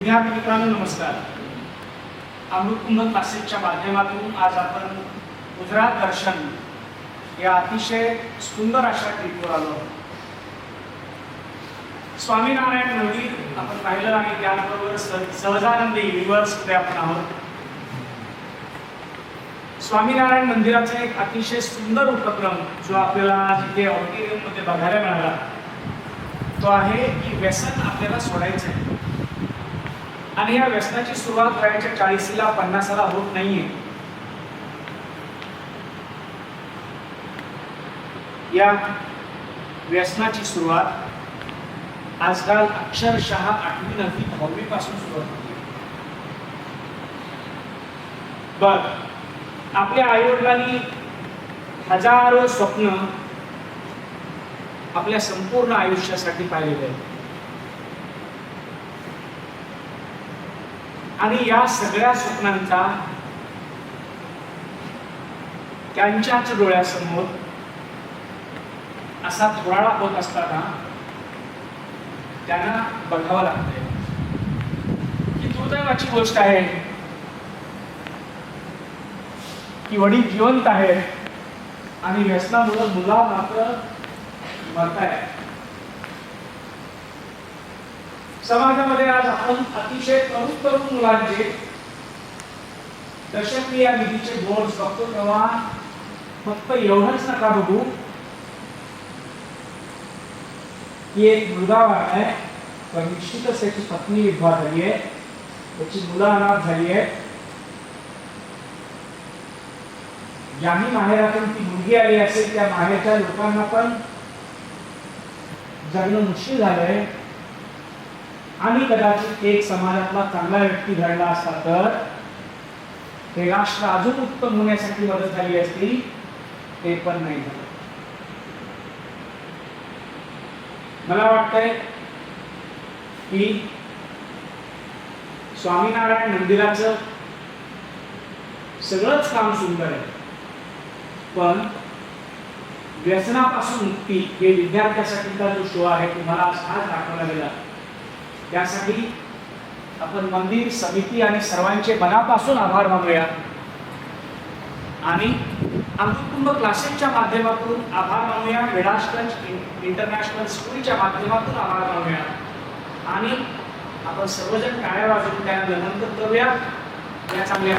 विद्यार्थी मित्रांनो नमस्कार. अमृतकुंभ क्लासेसच्या माध्यमातून आज आपण गुजरात दर्शन या अतिशय सुंदर अशा ट्रिपवर आलो. स्वामीनारायण मंदिर आपण पाहिलं आणि त्याबरोबर सहजानंदी युनिव्हर्समध्ये आपण आहोत. स्वामीनारायण मंदिराचा एक अतिशय सुंदर उपक्रम जो आपल्याला तिथे ऑडिटोरियममध्ये बघायला मिळाला तो आहे की व्यसन आपल्याला सोडायचं आहे. आणि या व्यसनाची सुरुवात वयाच्या 40ला 50ला होत नाहीये. या व्यसनाची सुरुवात आजकाल अक्षरशः 8वी 9वी 10वी पासून सुरुवात होते. बघ, आपल्या आईवडिलांनी हजारो स्वप्न आपल्या संपूर्ण आयुष्यासाठी पाहिलेले आहेत आणि या सगळ्या स्वप्नांचा त्यांच्याच डोळ्यासमोर असा थोराडा होत असताना त्यांना बघावं लागतंय. ही दुर्दैवाची गोष्ट आहे की वडील जिवंत आहेत आणि व्यसनामुळे मुला मात्र मरताय. समाजामध्ये आज आपण अतिशय तरुण मुलांचे दशक्रिया विधीचे बोर्ड बघतो तेव्हा फक्त एवढंच नका बघू की एक मुलगा वाढलाय, पण निश्चितच त्याची पत्नी विधवा झाली आहे, त्याची मुलं अनाथ झाली आहे. ज्याही माहेरातून ती मुलगी आली असेल त्या माहेरच्या लोकांना पण जगणं मुश्किल झालंय. आणि कदाचित एक समाजातला चांगला व्यक्ती घडला असता तर हे राष्ट्र अजून उत्तम होण्यासाठी मदत झाली असती. ते पण नाही झालं. मला वाटतंय की स्वामीनारायण मंदिराचं सगळंच काम सुंदर आहे, पण व्यसनापासून मुक्ती हे विद्यार्थ्यासाठीचा जो शो आहे तुम्हाला आज दाखवला गेला त्यासाठी आपण मंदिर समिती आणि सर्वांचे मनापासून आभार मानूया आणि अमृतकुंभ क्लासेसच्या माध्यमातून आभार मानूया, वेडास्टंज इंटरनॅशनल स्कूलच्या माध्यमातून आभार मानूया आणि आपण सर्वजण टाळ्या वाजवून त्यांना नमन करूया या चांगल्या